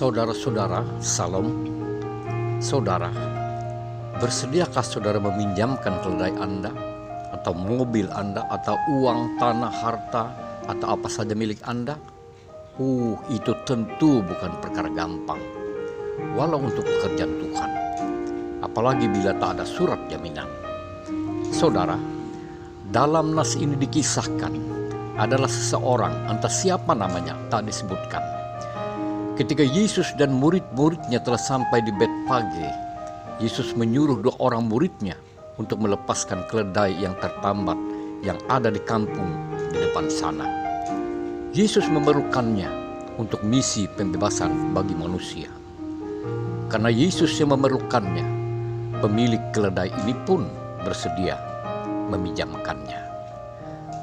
Saudara-saudara, salam. Saudara, bersediakah saudara meminjamkan keledai Anda, atau mobil Anda, atau uang, tanah, harta, atau apa saja milik Anda? Itu tentu bukan perkara gampang, walau untuk pekerjaan Tuhan, apalagi bila tak ada surat jaminan. Saudara, dalam nas ini dikisahkan adalah seseorang, entah siapa namanya, tak disebutkan. Ketika Yesus dan murid-muridnya telah sampai di Betfage, Yesus menyuruh 2 orang muridnya untuk melepaskan keledai yang tertambat yang ada di kampung di depan sana. Yesus memerlukannya untuk misi pembebasan bagi manusia. Karena Yesus yang memerlukannya, pemilik keledai ini pun bersedia meminjamkannya.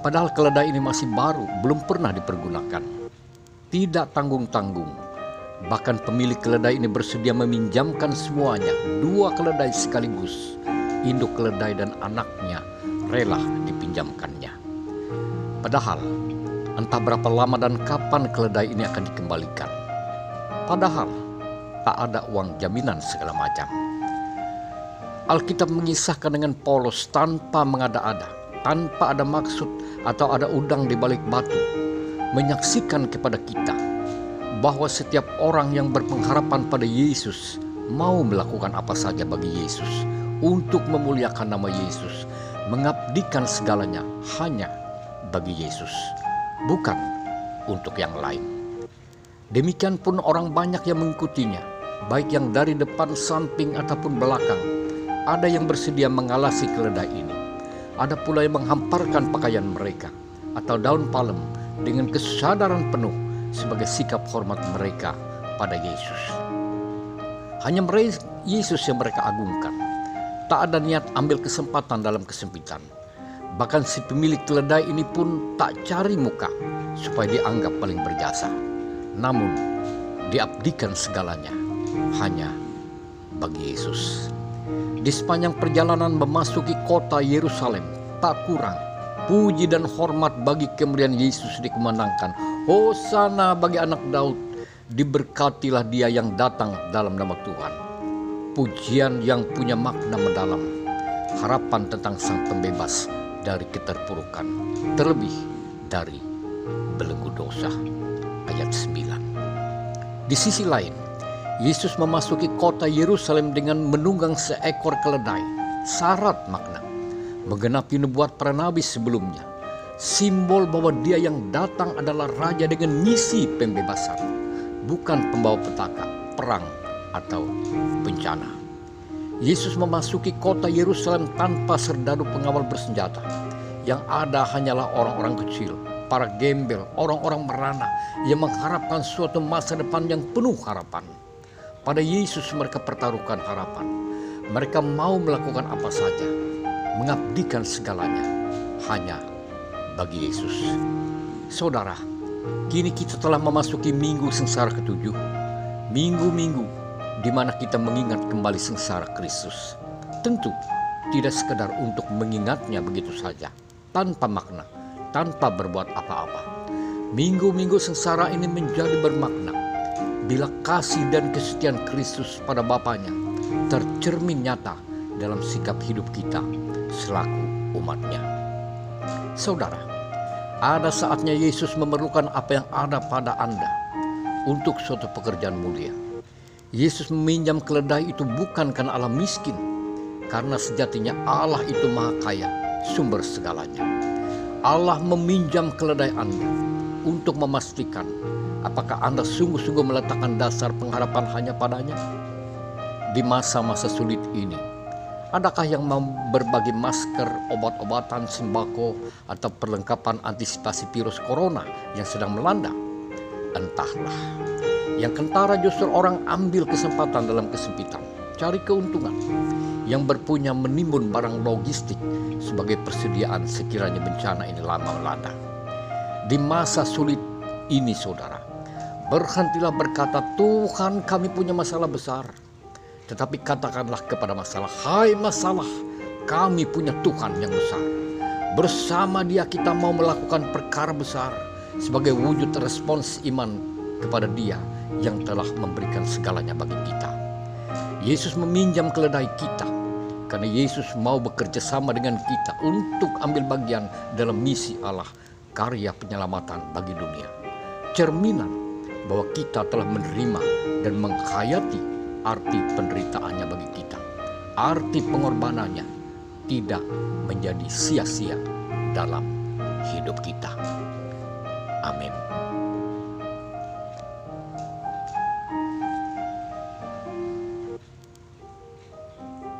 Padahal keledai ini masih baru, belum pernah dipergunakan. Tidak tanggung-tanggung. Bahkan pemilik keledai ini bersedia meminjamkan semuanya, 2 keledai sekaligus. Induk keledai dan anaknya rela dipinjamkannya. Padahal entah berapa lama dan kapan keledai ini akan dikembalikan. Padahal tak ada uang jaminan segala macam. Alkitab mengisahkan dengan polos tanpa mengada-ada, tanpa ada maksud atau ada udang di balik batu, menyaksikan kepada kita bahwa setiap orang yang berpengharapan pada Yesus mau melakukan apa saja bagi Yesus, untuk memuliakan nama Yesus, mengabdikan segalanya hanya bagi Yesus, bukan untuk yang lain. Demikian pun orang banyak yang mengikutinya, baik yang dari depan, samping, ataupun belakang. Ada yang bersedia mengalasi keledai ini. Ada pula yang menghamparkan pakaian mereka atau daun palem dengan kesadaran penuh sebagai sikap hormat mereka pada Yesus. Hanya Yesus yang mereka agungkan. Tak ada niat ambil kesempatan dalam kesempitan. Bahkan si pemilik keledai ini pun tak cari muka supaya dianggap paling berjasa. Namun diabdikan segalanya hanya bagi Yesus. Di sepanjang perjalanan memasuki kota Yerusalem, tak kurang puji dan hormat bagi kemuliaan Yesus dikumandangkan. Hosana bagi anak Daud, diberkatilah dia yang datang dalam nama Tuhan. Pujian yang punya makna mendalam, harapan tentang sang pembebas dari keterpurukan, terlebih dari belenggu dosa. Ayat 9. Di sisi lain, Yesus memasuki kota Yerusalem dengan menunggang seekor keledai, syarat makna, menggenapi nubuat para nabi sebelumnya, simbol bahwa dia yang datang adalah raja dengan misi pembebasan, bukan pembawa petaka, perang, atau bencana. Yesus memasuki kota Yerusalem tanpa serdadu pengawal bersenjata. Yang ada hanyalah orang-orang kecil, para gembel, orang-orang merana yang mengharapkan suatu masa depan yang penuh harapan. Pada Yesus mereka pertaruhkan harapan. Mereka mau melakukan apa saja, mengabdikan segalanya hanya bagi Yesus. Saudara, kini kita telah memasuki minggu sengsara ke-7. Minggu-minggu di mana kita mengingat kembali sengsara Kristus. Tentu tidak sekedar untuk mengingatnya begitu saja, tanpa makna, tanpa berbuat apa-apa. Minggu-minggu sengsara ini menjadi bermakna bila kasih dan kesetiaan Kristus pada Bapanya tercermin nyata dalam sikap hidup kita selaku umatnya. Saudara, ada saatnya Yesus memerlukan apa yang ada pada Anda untuk suatu pekerjaan mulia. Yesus meminjam keledai itu bukan karena Allah miskin, karena sejatinya Allah itu maha kaya, sumber segalanya. Allah meminjam keledai Anda untuk memastikan apakah Anda sungguh-sungguh meletakkan dasar pengharapan hanya padanya. Di masa-masa sulit ini, adakah yang mau berbagi masker, obat-obatan, sembako, atau perlengkapan antisipasi virus corona yang sedang melanda? Entahlah. Yang kentara justru orang ambil kesempatan dalam kesempitan, cari keuntungan. Yang berpunya menimbun barang logistik sebagai persediaan sekiranya bencana ini lama melanda. Di masa sulit ini, saudara, berhentilah berkata, Tuhan, kami punya masalah besar. Tetapi katakanlah kepada masalah, hai masalah, kami punya Tuhan yang besar. Bersama Dia kita mau melakukan perkara besar sebagai wujud respons iman kepada Dia yang telah memberikan segalanya bagi kita. Yesus meminjam keledai kita karena Yesus mau bekerja sama dengan kita untuk ambil bagian dalam misi Allah, karya penyelamatan bagi dunia. Cerminan bahwa kita telah menerima dan menghayati arti penderitaannya bagi kita. Arti pengorbanannya tidak menjadi sia-sia dalam hidup kita. Amin.